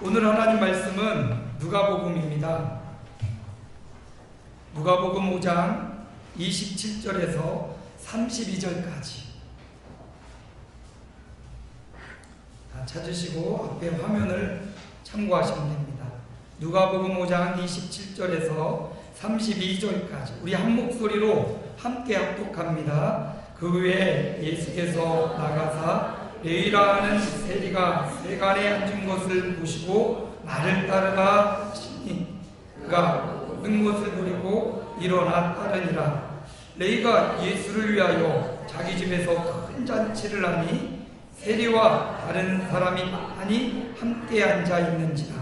오늘 하나님 말씀은 누가복음입니다. 누가복음 5장 27절에서 32절까지 다 찾으시고 앞에 화면을 참고하시면 됩니다. 누가복음 5장 27절에서 32절까지 우리 한 목소리로 함께 합독합니다. 그 후에 예수께서 나가사 레위라 하는 세리가 세간에 앉은 것을 보시고 나를 따르라 하시니 그가 모든 것을 버리고 일어나 따르니라. 레위가 예수를 위하여 자기 집에서 큰 잔치를 하니 세리와 다른 사람이 많이 함께 앉아 있는지라.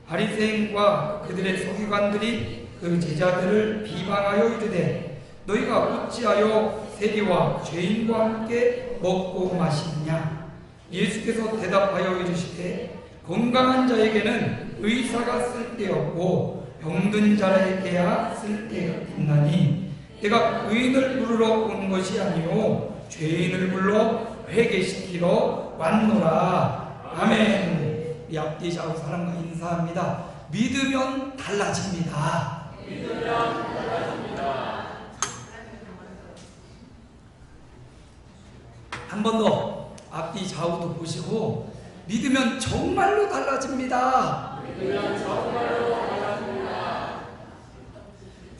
바리새인과 그들의 서기관들이 그 제자들을 비방하여 이르되 너희가 어찌하여 세리와 죄인과 함께 먹고 마시느냐. 예수께서 대답하여 이르시되 건강한 자에게는 의사가 쓸데없고 병든 자에게야 쓸데있나니 내가 의인을 부르러 온 것이 아니요 죄인을 불러 회개시키러 왔노라. 아멘. 우리 앞뒤 좌우 사람과 인사합니다. 믿으면 달라집니다. 믿으면 달라집니다. 한 번 더 앞뒤 좌우도 보시고 믿으면 정말로 달라집니다. 믿으면 정말로 달라집니다.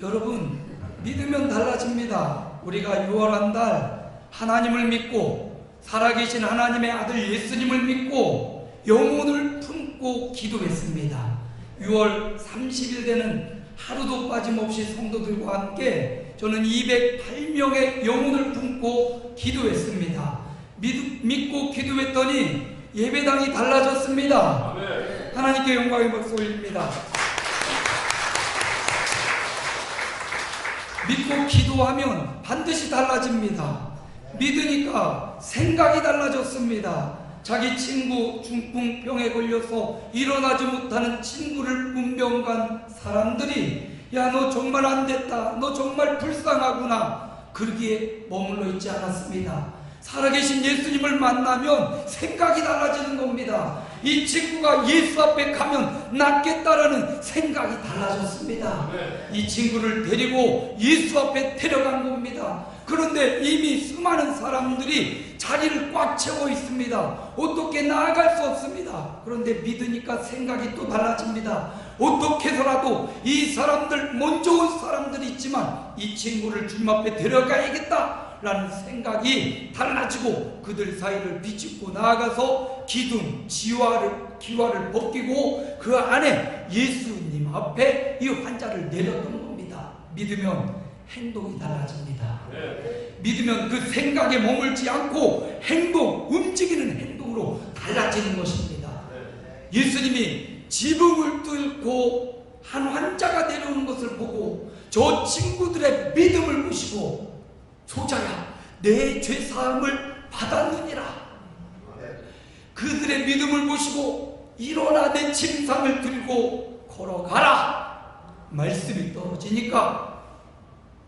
여러분, 믿으면 달라집니다. 우리가 6월 한 달 하나님을 믿고 살아계신 하나님의 아들 예수님을 믿고 영혼을 품고 기도했습니다. 6월 30일 되는 하루도 빠짐없이 성도들과 함께 저는 208명의 영혼을 품고 기도했습니다. 믿고 기도했더니 예배당이 달라졌습니다. 아멘. 하나님께 영광의 박수 올립니다. 믿고 기도하면 반드시 달라집니다. 믿으니까 생각이 달라졌습니다. 자기 친구 중풍병에 걸려서 일어나지 못하는 친구를 문병간 사람들이 야, 너 정말 안 됐다, 너 정말 불쌍하구나, 그러기에 머물러 있지 않았습니다. 살아계신 예수님을 만나면 생각이 달라지는 겁니다. 이 친구가 예수 앞에 가면 낫겠다라는 생각이 달라졌습니다. 이 친구를 데리고 예수 앞에 데려간 겁니다. 그런데 이미 수많은 사람들이 자리를 꽉 채워 있습니다. 어떻게 나아갈 수 없습니다. 그런데 믿으니까 생각이 또 달라집니다. 어떻게 해서라도 이 사람들, 먼저 온 사람들이 있지만 이 친구를 주님 앞에 데려가야겠다 라는 생각이 달라지고 그들 사이를 비집고 나아가서 기둥, 기와를 벗기고 그 안에 예수님 앞에 이 환자를 내렸던 겁니다. 믿으면 행동이 달라집니다. 믿으면 그 생각에 머물지 않고 움직이는 행동으로 달라지는 것입니다. 예수님이 지붕을 뚫고 한 환자가 내려오는 것을 보고 저 친구들의 믿음을 보시고 소자야, 내 죄사함을 받았느니라. 그들의 믿음을 보시고 일어나 내 침상을 들고 걸어가라 말씀이 떨어지니까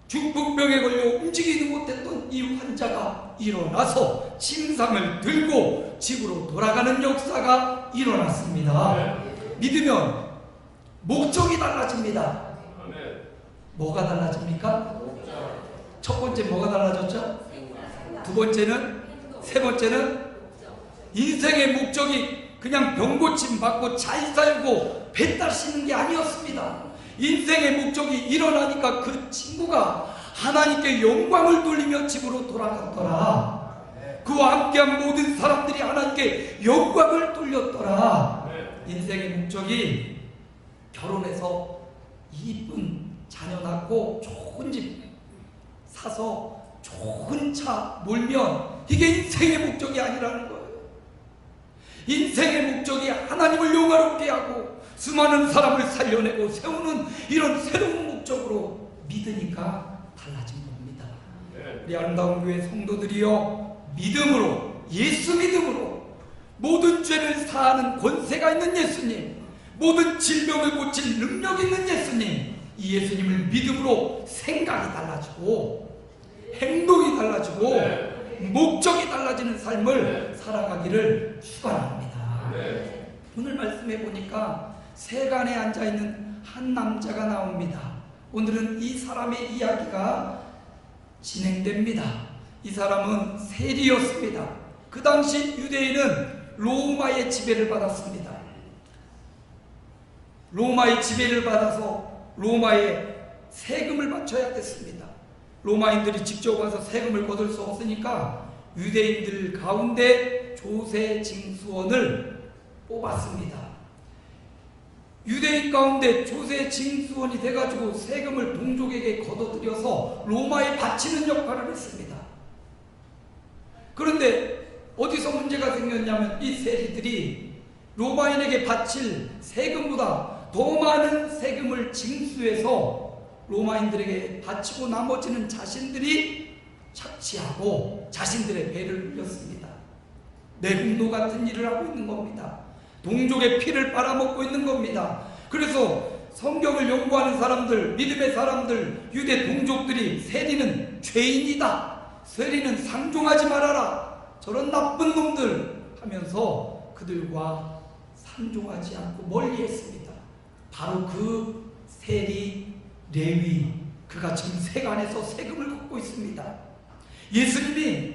중풍병에 걸려 움직이지 못했던 이 환자가 일어나서 침상을 들고 집으로 돌아가는 역사가 일어났습니다. 믿으면 목적이 달라집니다. 뭐가 달라집니까? 첫 번째 뭐가 달라졌죠? 두 번째는? 세 번째는? 인생의 목적이 그냥 병고침 받고 잘 살고 배탈 씻는 게 아니었습니다. 인생의 목적이 일어나니까 그 친구가 하나님께 영광을 돌리며 집으로 돌아갔더라. 그와 함께한 모든 사람들이 하나님께 영광을 돌렸더라. 인생의 목적이 결혼해서 이쁜 자녀 낳고 좋은 집 사서 좋은 차 몰면 이게 인생의 목적이 아니라는 거예요. 인생의 목적이 하나님을 영화롭게 하고 수많은 사람을 살려내고 세우는 이런 새로운 목적으로 믿으니까 달라진 겁니다. 우리 아름다운 교회 성도들이여, 믿음으로, 예수 믿음으로 모든 죄를 사하는 권세가 있는 예수님, 모든 질병을 고칠 능력 있는 예수님, 이 예수님을 믿음으로 생각이 달라지고 행동이 달라지고 목적이 달라지는 삶을 살아가기를 축원합니다. 오늘 말씀해 보니까 세간에 앉아있는 한 남자가 나옵니다. 오늘은 이 사람의 이야기가 진행됩니다. 이 사람은 세리였습니다. 그 당시 유대인은 로마의 지배를 받았습니다. 로마의 지배를 받아서 로마에 세금을 바쳐야 됐습니다. 로마인들이 직접 와서 세금을 거둘 수 없으니까 유대인들 가운데 조세징수원을 뽑았습니다. 유대인 가운데 조세징수원이 돼가지고 세금을 동족에게 거둬들여서 로마에 바치는 역할을 했습니다. 그런데 어디서 문제가 생겼냐면 이 세리들이 로마인에게 바칠 세금보다 더 많은 세금을 징수해서 로마인들에게 바치고 나머지는 자신들이 착취하고 자신들의 배를 흘렸습니다. 매국노 같은 일을 하고 있는 겁니다. 동족의 피를 빨아먹고 있는 겁니다. 그래서 성경을 연구하는 사람들, 믿음의 사람들, 유대 동족들이 세리는 죄인이다, 세리는 상종하지 말아라, 저런 나쁜 놈들 하면서 그들과 상종하지 않고 멀리했습니다. 바로 그 세리 레위, 그가 지금 세간에서 세금을 걷고 있습니다. 예수님이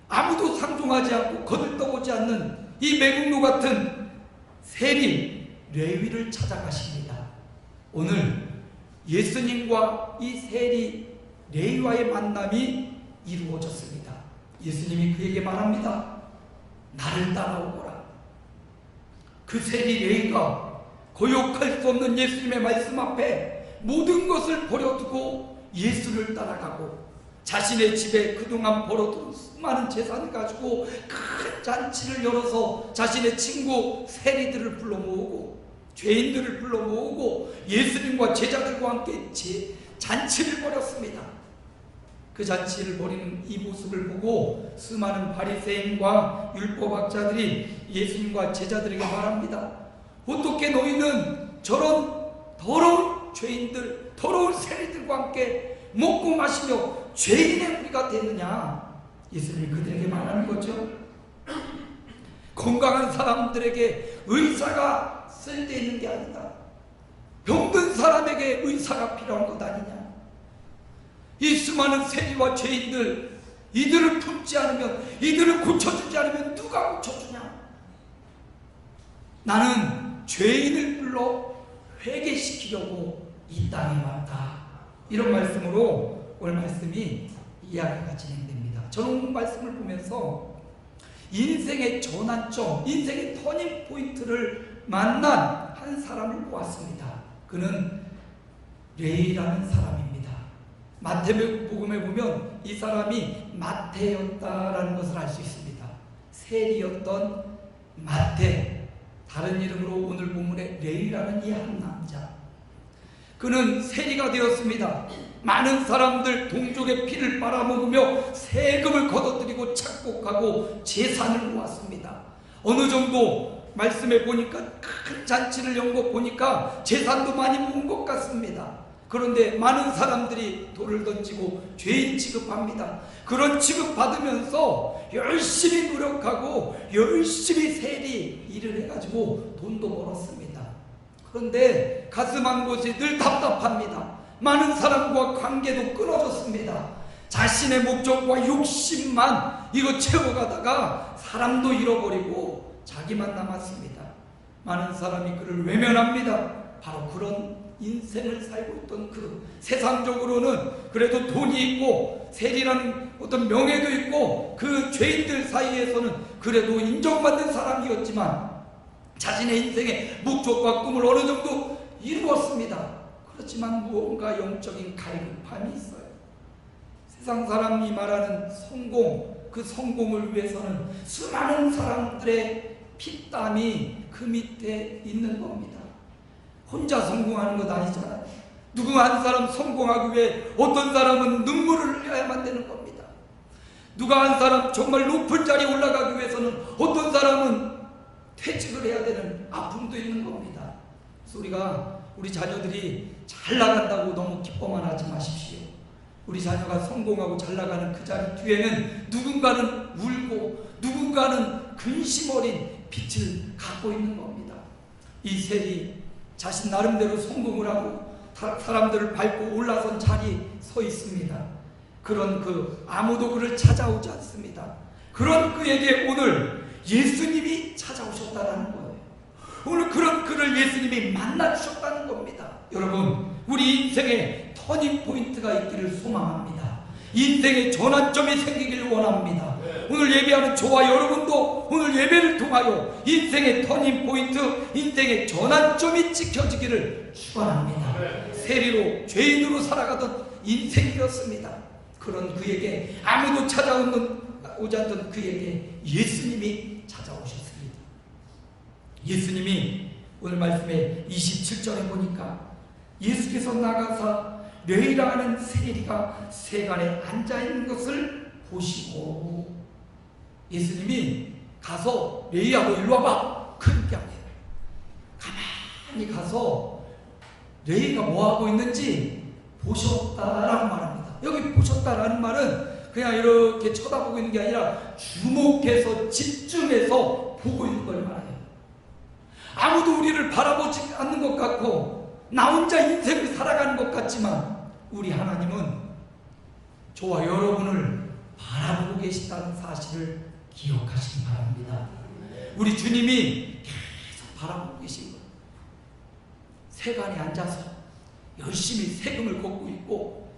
아무도 상종하지 않고 거들떠보지 않는 이 매국노 같은 세리 레위를 찾아가십니다. 오늘 예수님과 이 세리 레위와의 만남이 이루어졌습니다. 예수님이 그에게 말합니다. 나를 따라오거라. 그 세리 레위가 거역할 수 없는 예수님의 말씀 앞에 모든 것을 버려두고 예수를 따라가고 자신의 집에 그동안 벌어둔 수많은 재산을 가지고 큰 잔치를 열어서 자신의 친구 세리들을 불러 모으고 죄인들을 불러 모으고 예수님과 제자들과 함께 잔치를 벌였습니다. 그 잔치를 벌이는 이 모습을 보고 수많은 바리새인과 율법학자들이 예수님과 제자들에게 말합니다. 어떻게 너희는 저런 더러운 죄인들, 더러운 세리들과 함께 먹고 마시며 죄인의 우리가 되느냐? 예수님이 그들에게 말하는 거죠. 건강한 사람들에게 의사가 쓸데있는 게 아니다. 병든 사람에게 의사가 필요한 것 아니냐? 이 수많은 세리와 죄인들, 이들을 품지 않으면, 이들을 고쳐주지 않으면 누가 고쳐주냐? 나는 죄인을 불러 회개시키려고 이 땅에 왔다. 이런 말씀으로 오늘 말씀이 이야기가 진행됩니다. 저는 말씀을 보면서 인생의 전환점, 인생의 터닝 포인트를 만난 한 사람을 보았습니다. 그는 레위라는 사람입니다. 마태복음에 보면 이 사람이 마태였다라는 것을 알 수 있습니다. 세리였던 마태, 다른 이름으로 오늘 본문에 레위라는 이 한 남자, 그는 세리가 되었습니다. 많은 사람들 동족의 피를 빨아먹으며 세금을 거둬들이고 착복하고 재산을 모았습니다. 어느 정도 말씀해 보니까 큰 잔치를 연 거 보니까 재산도 많이 모은 것 같습니다. 그런데 많은 사람들이 돌을 던지고 죄인 취급합니다. 그런 취급받으면서 열심히 노력하고 열심히 세리 일을 해가지고 돈도 벌었습니다. 그런데 가슴 한 곳이 늘 답답합니다. 많은 사람과 관계도 끊어졌습니다. 자신의 목적과 욕심만 이거 채워가다가 사람도 잃어버리고 자기만 남았습니다. 많은 사람이 그를 외면합니다. 바로 그런 인생을 살고 있던 그 세상적으로는 그래도 돈이 있고 세리라는 어떤 명예도 있고 그 죄인들 사이에서는 그래도 인정받는 사람이었지만 자신의 인생의 목적과 꿈을 어느 정도 이루었습니다. 그렇지만 무언가 영적인 갈급함이 있어요. 세상 사람이 말하는 성공, 그 성공을 위해서는 수많은 사람들의 피땀이 그 밑에 있는 겁니다. 혼자 성공하는 것 아니잖아요. 누구 한 사람 성공하기 위해 어떤 사람은 눈물을 흘려야만 되는 겁니다. 누가 한 사람 정말 높은 자리에 올라가기 위해서는 어떤 사람은 퇴직을 해야 되는 아픔도 있는 겁니다. 그래서 우리가 우리 자녀들이 잘 나간다고 너무 기뻐만 하지 마십시오. 우리 자녀가 성공하고 잘 나가는 그 자리 뒤에는 누군가는 울고 누군가는 근심 어린 빛을 갖고 있는 겁니다. 이 셀이 자신 나름대로 성공을 하고 사람들을 밟고 올라선 자리에 서 있습니다. 그런 아무도 그를 찾아오지 않습니다. 그런 그에게 오늘 예수님이 찾아오셨다는 거예요. 오늘 그런 그를 예수님이 만나주셨다는 겁니다. 여러분, 우리 인생에 터닝포인트가 있기를 소망합니다. 인생의 전환점이 생기기를 원합니다. 오늘 예배하는 저와 여러분도 오늘 예배를 통하여 인생의 터닝포인트, 인생의 전환점이 지켜지기를 축원합니다. 세리로 죄인으로 살아가던 인생이었습니다. 그런 그에게 아무도 찾아오지 않던 그에게 예수님이 찾아오셨습니다. 예수님이 오늘 말씀에 27절에 보니까 예수께서 나가사 레이라 하는 세리가 세간에 앉아있는 것을 보시고, 예수님이 가서 레이야 너 일로 와봐 그렇게 하네요. 가만히 가서 레이가 뭐하고 있는지 보셨다라고 말합니다. 여기 보셨다라는 말은 그냥 이렇게 쳐다보고 있는 게 아니라 주목해서 집중해서 보고 있는 걸 말해요. 아무도 우리를 바라보지 않는 것 같고 나 혼자 인생을 살아가는 것 같지만 우리 하나님은 저와 여러분을 바라보고 계시다는 사실을 기억하시기 바랍니다. 우리 주님이 계속 바라보고 계신 거예요. 세간에 앉아서 열심히 세금을 걷고 있고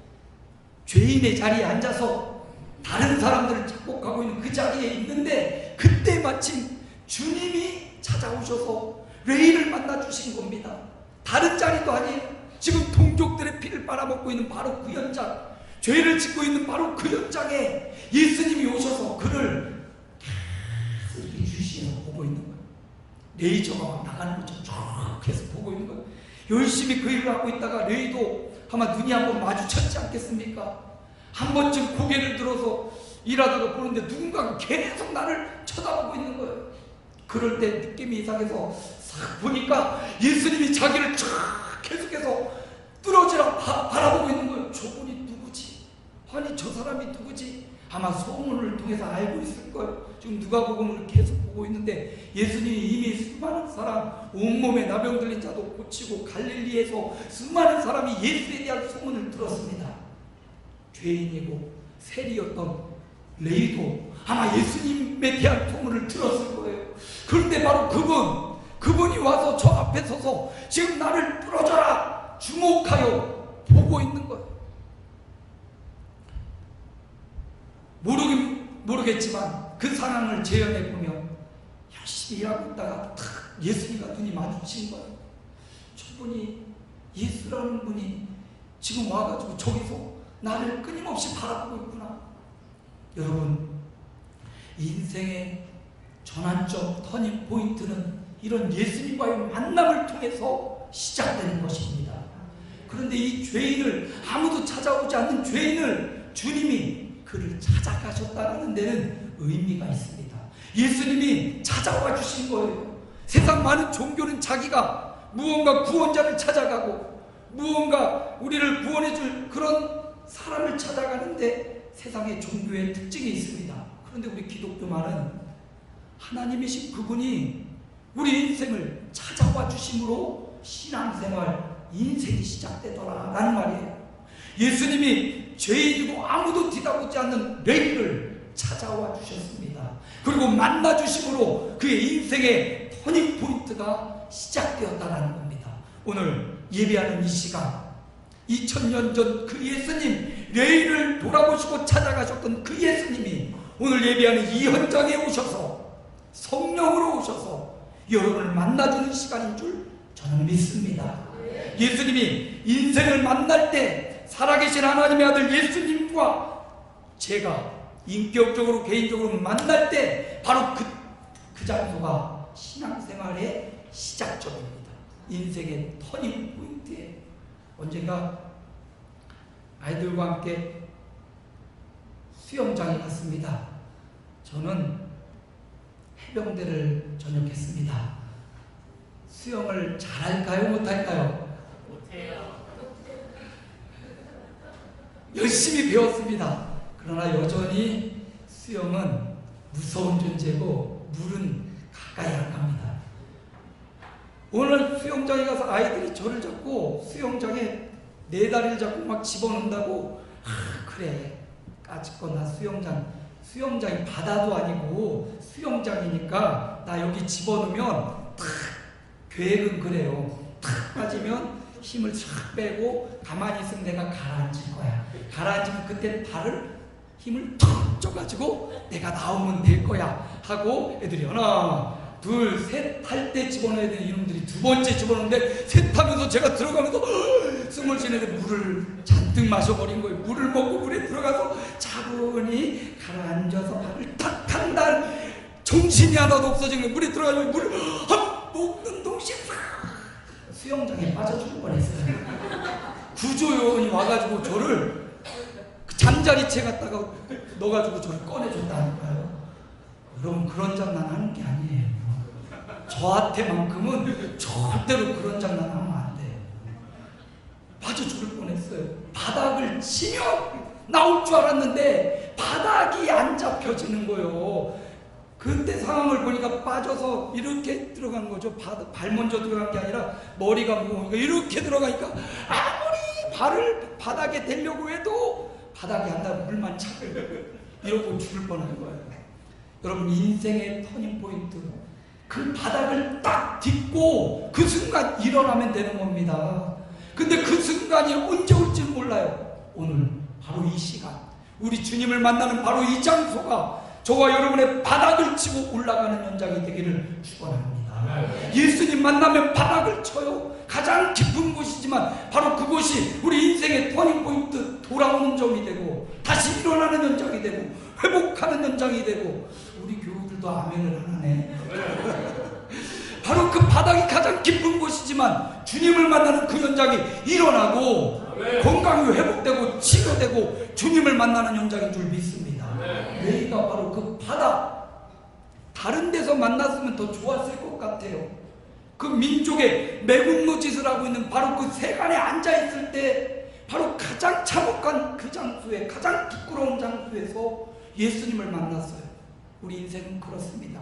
죄인의 자리에 앉아서 다른 사람들을 착복하고 있는 그 자리에 있는데 그때 마침 주님이 찾아오셔서 레이를 만나주신 겁니다. 다른 자리도 아니에요. 지금 동족들의 피를 빨아먹고 있는 바로 그 현장, 죄를 짓고 있는 바로 그 현장에 예수님이 오셔서 그를 계속 이렇게 주시며 보고 있는 거예요. 레이저가 막 나가는 것처럼 쭉 계속 보고 있는 거예요. 열심히 그 일을 하고 있다가 레이도 아마 눈이 한번 마주쳤지 않겠습니까? 한 번쯤 고개를 들어서 일하다가 보는데 누군가가 계속 나를 쳐다보고 있는 거예요. 그럴 때 느낌이 이상해서 싹 보니까 예수님이 자기를 쫙 계속해서 뚫어지라 바라보고 있는 거예요. 저분이 누구지? 아니 저 사람이 누구지? 아마 소문을 통해서 알고 있을 거예요. 지금 누가복음을 계속 보고 있는데 예수님이 이미 수많은 사람, 온몸에 나병 들린 자도 고치고 갈릴리에서 수많은 사람이 예수에 대한 소문을 들었습니다. 죄인이고 세리였던 레이도 아마 예수님에 대한 소문을 들었을 거예요. 그런데 바로 그분이 와서 저 앞에 서서 지금 나를 뚫어줘라 주목하여 보고 있는 거예요. 모르겠지만 그 상황을 재현해 보면 열심히 일하고 있다가 탁 예수님과 눈이 마주친 거예요. 저분이 예수라는 분이 지금 와가지고 저기서 나를 끊임없이 바라보고 있구나. 여러분, 인생의 전환점, 터닝 포인트는 이런 예수님과의 만남을 통해서 시작되는 것입니다. 그런데 이 죄인을, 아무도 찾아오지 않는 죄인을 주님이 그를 찾아가셨다는 데는 의미가 있습니다. 예수님이 찾아와 주신 거예요. 세상 많은 종교는 자기가 무언가 구원자를 찾아가고 무언가 우리를 구원해줄 그런 사람을 찾아가는데 세상의 종교의 특징이 있습니다. 그런데 우리 기독교만은 하나님이신 그분이 우리 인생을 찾아와 주심으로 신앙생활, 인생이 시작되더라라는 말이에요. 예수님이 죄인이고 아무도 뒤다보지 않는 레이를 찾아와 주셨습니다. 그리고 만나 주심으로 그의 인생의 터닝 포인트가 시작되었다는 겁니다. 오늘 예배하는 이 시간, 2000년 전 그 예수님, 레이를 돌아보시고 찾아가셨던 그 예수님이 오늘 예배하는 이 현장에 오셔서 성령으로 오셔서 여러분을 만나주는 시간인 줄 저는 믿습니다. 예수님이 인생을 만날 때 살아계신 하나님의 아들 예수님과 제가 인격적으로 개인적으로 만날 때 바로 그 장소가 신앙생활의 시작점입니다. 인생의 터닝 포인트에 언젠가 아이들과 함께 수영장에 갔습니다. 저는 해병대를 전역했습니다. 수영을 잘할까요? 못할까요? 못해요. 열심히 배웠습니다. 그러나 여전히 수영은 무서운 존재고 물은 가까이 안 갑니다. 오늘 수영장에 가서 아이들이 저를 잡고 수영장에 내 다리를 잡고 막 집어넣는다고. 그래, 까짓건 나 수영장이 바다도 아니고 수영장이니까 나 여기 집어넣으면 탁, 계획은 그래요. 탁 빠지면 힘을 싹 빼고 가만히 있으면 내가 가라앉을 거야. 가라앉으면 그때 발을 힘을 턱 줘가지고 내가 나오면 될 거야 하고 애들이 하나 둘 셋 할 때 집어넣어야 되는 이놈들이 두 번째 집어넣는데 셋 하면서 제가 들어가면서 숨을 쉬는데 물을 잔뜩 마셔버린 거예요. 물을 먹고 물에 들어가서 차분히 가라앉아서 발을 탁 한다. 정신이 하나도 없어진 거예요. 물에 들어가면 물을 확 먹는 동시에 수영장에 빠져 죽을 뻔했어요. 구조요원이 와가지고 저를 그 잠자리채 갖다가 넣어가지고 저를 꺼내줬다니까요. 여러분, 그런 장난 하는 게 아니에요. 저한테만큼은 절대로 그런 장난 하면 안 돼요. 빠져 죽을 뻔했어요. 바닥을 치면 나올 줄 알았는데 바닥이 안 잡혀지는 거예요. 그때 상황을 보니까 빠져서 이렇게 들어간 거죠. 발 먼저 들어간 게 아니라 머리가 무거우니까 이렇게 들어가니까 아무리 발을 바닥에 대려고 해도 바닥이 안 닿아 물만 차고 이러고 죽을 뻔한 거예요. 여러분, 인생의 터닝포인트, 그 바닥을 딱 딛고 그 순간 일어나면 되는 겁니다. 근데 그 순간이 언제 올지 몰라요. 오늘 바로 이 시간, 우리 주님을 만나는 바로 이 장소가 저와 여러분의 바닥을 치고 올라가는 현장이 되기를 축원합니다. 예수님 만나면 바닥을 쳐요. 가장 깊은 곳이지만 바로 그곳이 우리 인생의 터닝포인트, 돌아오는 점이 되고 다시 일어나는 현장이 되고 회복하는 현장이 되고. 우리 교우들도 아멘을 하네. 바로 그 바닥이 가장 깊은 곳이지만 주님을 만나는 그 현장이 일어나고 건강이 회복되고 치료되고 주님을 만나는 현장인 줄 믿습니다. 레이가 바로 그 바닥, 다른 데서 만났으면 더 좋았을 것 같아요. 그 민족의 매국노짓을 하고 있는 바로 그 세간에 앉아있을 때 바로 가장 참혹한 그 장소에, 가장 부끄러운 장소에서 예수님을 만났어요. 우리 인생은 그렇습니다.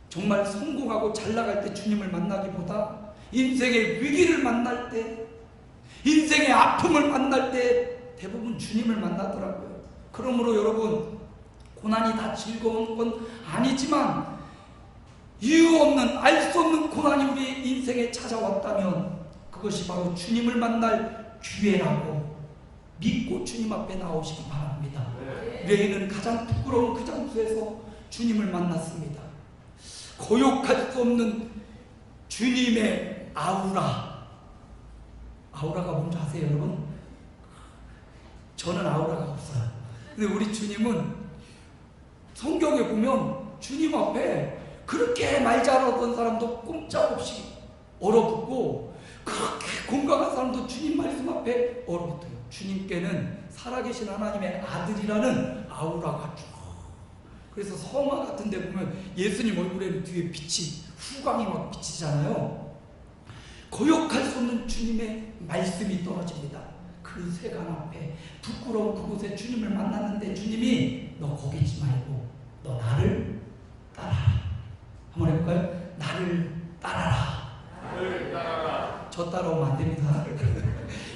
정말 성공하고 잘 나갈 때 주님을 만나기보다 인생의 위기를 만날 때, 인생의 아픔을 만날 때 대부분 주님을 만나더라고요. 그러므로 여러분, 고난이 다 즐거운 건 아니지만 이유 없는, 알 수 없는 고난이 우리 인생에 찾아왔다면 그것이 바로 주님을 만날 기회라고 믿고 주님 앞에 나오시기 바랍니다. 레이는 가장 부끄러운 그 장소에서 주님을 만났습니다. 거역할 수 없는 주님의 아우라. 아우라가 뭔지 아세요, 여러분? 저는 아우라가 없어요. 근데 우리 주님은 성경에 보면 주님 앞에 그렇게 말 잘하던 사람도 꼼짝없이 얼어붙고 그렇게 건강한 사람도 주님 말씀 앞에 얼어붙어요. 주님께는 살아계신 하나님의 아들이라는 아우라가 쭉. 그래서 성화 같은 데 보면 예수님 얼굴에는 뒤에 빛이, 후광이 막 비치잖아요. 거역할 수 없는 주님의 말씀이 떨어집니다. 그 세간 앞에 부끄러운 그곳에 주님을 만났는데 주님이 너 거기 있지 말고 너 나를 따라라. 한번 해볼까요? 나를 따라라. 나를 따라라. 저 따라오면 안 됩니다.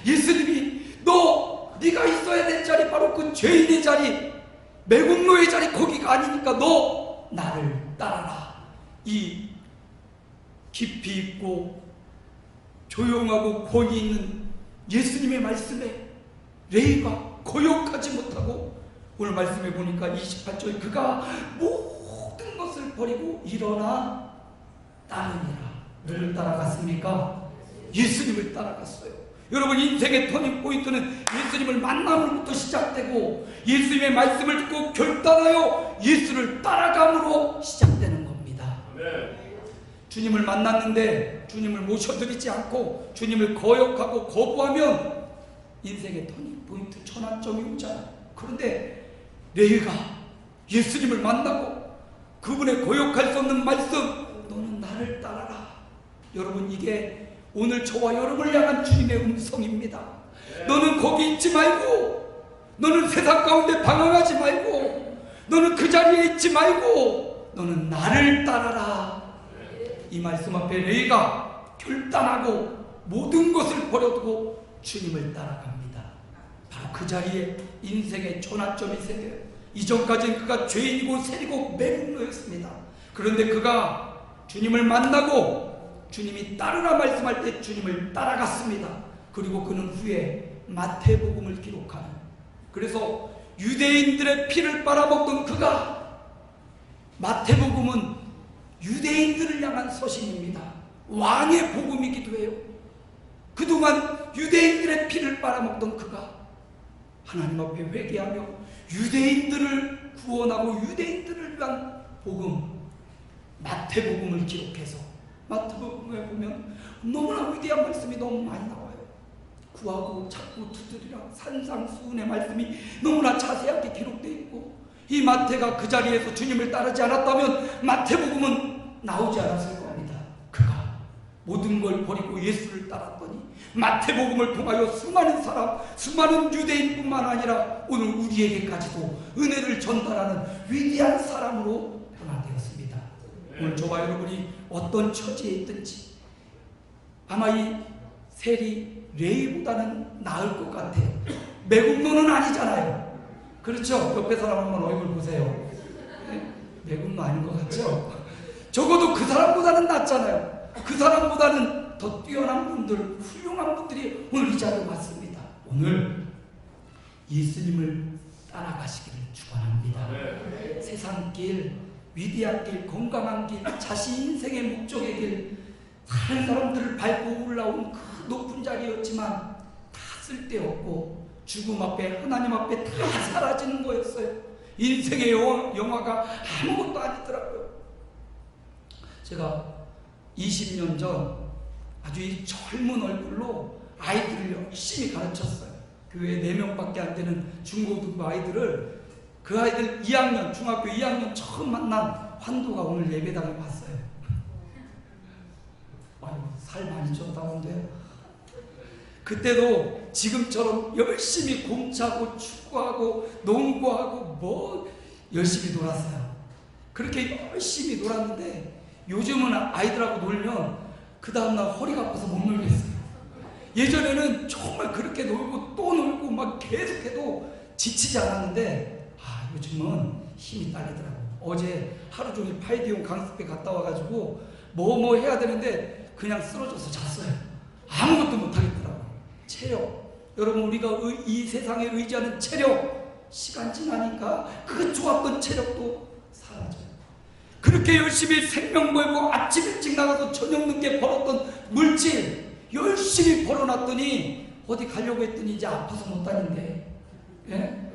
예수님이 네가 있어야 될 자리, 바로 그 죄인의 자리, 매국노의 자리, 거기가 아니니까 너 나를 따라라. 이 깊이 있고 조용하고 권위 있는 예수님의 말씀에 레이가 거역하지 못하고, 오늘 말씀에 보니까 28절, 그가 모든 것을 버리고 일어나 따르니라. 누굴 따라갔습니까? 예수님을 따라갔어요. 여러분, 인생의 터닝포인트는 예수님을 만남으로부터 시작되고 예수님의 말씀을 듣고 결단하여 예수를 따라감으로 시작되는 겁니다. 주님을 만났는데 주님을 모셔드리지 않고 주님을 거역하고 거부하면 인생의 터닝포인트, 전환점이 오잖아요. 그런데 레이가 예수님을 만나고 그분의 거역할 수 없는 말씀, 너는 나를 따라라. 여러분, 이게 오늘 저와 여러분을 향한 주님의 음성입니다. 너는 거기 있지 말고, 너는 세상 가운데 방황하지 말고, 너는 그 자리에 있지 말고 너는 나를 따라라. 이 말씀 앞에 레이가 결단하고 모든 것을 버려두고 주님을 따라갑니다. 바로 그 자리에 인생의 전환점이 생겨요. 이전까지는 그가 죄인이고 세리고 맹인노였습니다. 그런데 그가 주님을 만나고 주님이 따르라 말씀할 때 주님을 따라갔습니다. 그리고 그는 후에 마태복음을 기록하는, 그래서 유대인들의 피를 빨아먹던 그가, 마태복음은 유대인들을 향한 서신입니다. 왕의 복음이기도 해요. 그동안 유대인들의 피를 빨아먹던 그가 하나님 앞에 회개하며 유대인들을 구원하고 유대인들을 위한 복음, 마태복음을 기록해서, 마태복음에 보면 너무나 위대한 말씀이 너무 많이 나와요. 구하고 찾고 두드리라, 산상수훈의 말씀이 너무나 자세하게 기록되어 있고, 이 마태가 그 자리에서 주님을 따르지 않았다면 마태복음은 나오지 않았을 겁니다. 그가 모든 걸 버리고 예수를 따랐더니 마태복음을 통하여 수많은 사람, 수많은 유대인뿐만 아니라 오늘 우리에게까지도 은혜를 전달하는 위대한 사람으로 변화되었습니다. 오늘 저와 여러분이 어떤 처지에 있든지 아마 이 세리 레이보다는 나을 것 같아요. 매국노는 아니잖아요. 그렇죠? 옆에 사람 한번 얼굴 보세요. 매국노 아닌 것 같죠? 적어도 그 사람보다는 낫잖아요. 그 사람보다는 더 뛰어난 분들, 훌륭한 분들이 오늘 이 자리에 왔습니다. 오늘 예수님을 따라가시기를 축원합니다. 세상 길, 위대한 길, 건강한 길, 자신 인생의 목적의 길, 다른 사람들을 밟고 올라온 그 높은 자리였지만 다 쓸데없고 죽음 앞에, 하나님 앞에 다 사라지는 거였어요. 인생의 영화가 아무것도 아니더라고요. 제가 20년 전 아주 이 젊은 얼굴로 아이들을 열심히 가르쳤어요. 교회에 4명밖에 안 되는 중고등부 아이들을, 그 아이들 2학년, 중학교 2학년 처음 만난 환도가 오늘 예배당에 왔어요. 아유, 살 많이 쪘다는데요. 그때도 지금처럼 열심히 공차고 축구하고 농구하고 뭐 열심히 놀았어요. 그렇게 열심히 놀았는데 요즘은 아이들하고 놀면 그 다음날 허리가 아파서 못 놀겠어요. 예전에는 정말 그렇게 놀고 또 놀고 막 계속해도 지치지 않았는데 요즘은 힘이 딸리더라고요. 어제 하루 종일 파이디용 강습회 갔다 와가지고 뭐 해야 되는데 그냥 쓰러져서 잤어요. 아무것도 못하겠더라고요. 체력, 여러분 우리가 이 세상에 의지하는 체력, 시간 지나니까 그 좋았던 체력도 사라져요. 그렇게 열심히 생명 벌고 아침 일찍 나가서 저녁 늦게 벌었던 물질 열심히 벌어놨더니 어디 가려고 했더니 이제 아파서 못 다닌대. 예?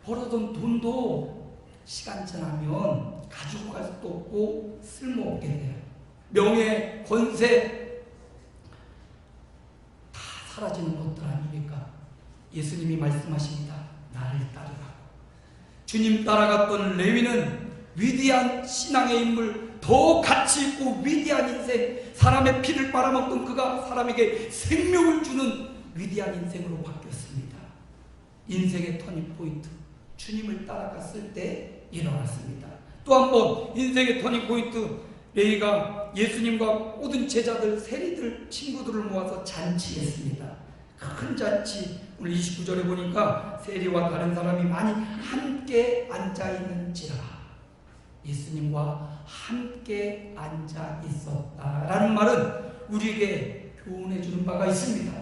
벌어둔 돈도 시간 지나면 가지고 갈 수도 없고 쓸모없게 돼요. 명예, 권세 다 사라지는 것들 아닙니까? 예수님이 말씀하십니다. 나를 따르라. 주님 따라갔던 레위는 위대한 신앙의 인물, 더 가치 있고 위대한 인생, 사람의 피를 빨아먹던 그가 사람에게 생명을 주는 위대한 인생으로 바뀌었습니다. 인생의 터닝포인트, 주님을 따라갔을 때 일어났습니다. 또 한 번 인생의 터닝포인트, 레위가 예수님과 모든 제자들, 세리들, 친구들을 모아서 잔치했습니다. 큰 잔치. 오늘 29절에 보니까 세리와 다른 사람이 많이 함께 앉아있는지라, 예수님과 함께 앉아 있었다라는 말은 우리에게 교훈해 주는 바가 있습니다.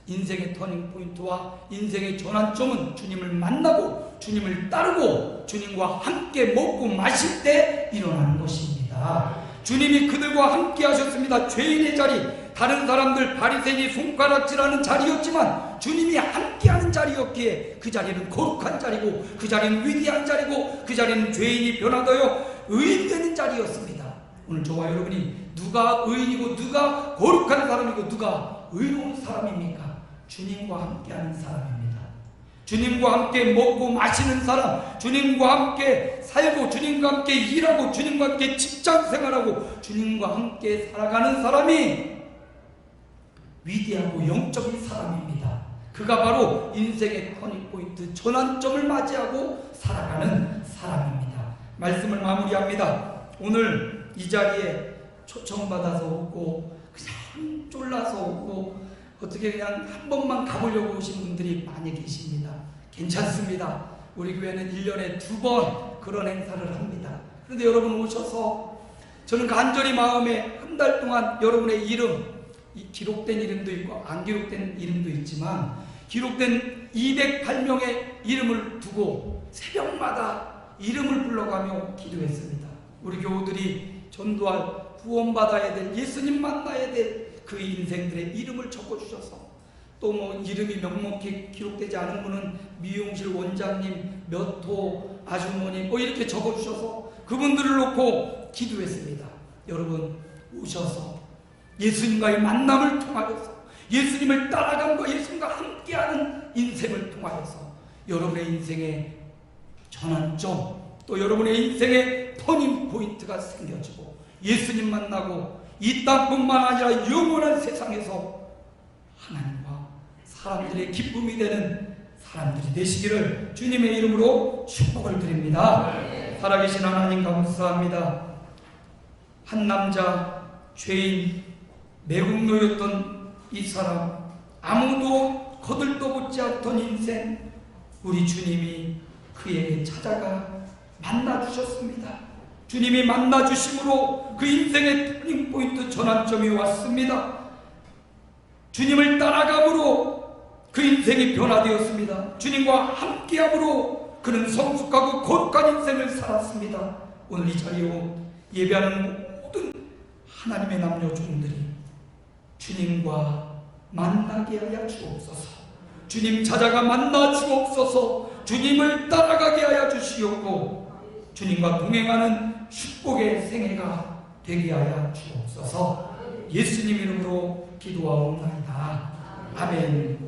인생의 터닝포인트와 인생의 전환점은 주님을 만나고 주님을 따르고 주님과 함께 먹고 마실 때 일어나는 것입니다. 주님이 그들과 함께 하셨습니다. 죄인의 자리, 다른 사람들 바리새인이 손가락질하는 자리였지만 주님이 함께하는 자리였기에 그 자리는 거룩한 자리고, 그 자리는 위대한 자리고, 그 자리는 죄인이 변화되어 의인되는 자리였습니다. 오늘 저와 여러분이 누가 의인이고 누가 거룩한 사람이고 누가 의로운 사람입니까? 주님과 함께하는 사람입니다. 주님과 함께 먹고 마시는 사람, 주님과 함께 살고 주님과 함께 일하고 주님과 함께 직장생활하고 주님과 함께 살아가는 사람이 위대하고 영적인 사람입니다. 그가 바로 인생의 터닝포인트, 전환점을 맞이하고 살아가는 사람입니다. 말씀을 마무리합니다. 오늘 이 자리에 초청받아서 오고 그냥 쫄라서 오고 어떻게 그냥 한 번만 가보려고 오신 분들이 많이 계십니다. 괜찮습니다. 우리 교회는 1년에 2번 그런 행사를 합니다. 그런데 여러분 오셔서 저는 간절히 마음에 한 달 동안 여러분의 이름, 기록된 이름도 있고 안 기록된 이름도 있지만 기록된 208명의 이름을 두고 새벽마다 이름을 불러가며 기도했습니다. 우리 교우들이 전도할, 구원받아야 될, 예수님 만나야 될 그 인생들의 이름을 적어주셔서 또 뭐 이름이 명목히 기록되지 않은 분은 미용실 원장님, 몇 호 아주머니 뭐 이렇게 적어주셔서 그분들을 놓고 기도했습니다. 여러분 오셔서 예수님과의 만남을 통하여서 예수님을 따라감과 예수님과 함께하는 인생을 통하여서 여러분의 인생의 전환점, 또 여러분의 인생의 터닝 포인트가 생겨지고 예수님 만나고 이 땅뿐만 아니라 영원한 세상에서 하나님과 사람들의 기쁨이 되는 사람들이 되시기를 주님의 이름으로 축복을 드립니다. 살아계신 하나님 감사합니다. 한 남자 죄인 매국노였던 이 사람, 아무도 거들떠보지 않던 인생, 우리 주님이 그에게 찾아가 만나주셨습니다. 주님이 만나주심으로 그 인생의 터닝포인트 전환점이 왔습니다. 주님을 따라감으로 그 인생이 변화되었습니다. 주님과 함께함으로 그는 성숙하고 거룩한 인생을 살았습니다. 오늘 이 자리에 예배하는 모든 하나님의 남녀 종들이 주님과 만나게 하여 주옵소서. 주님 찾아가 만나 주옵소서. 주님을 따라가게 하여 주시옵고 주님과 동행하는 축복의 생애가 되게 하여 주옵소서. 예수님 이름으로 기도하옵나이다. 아멘.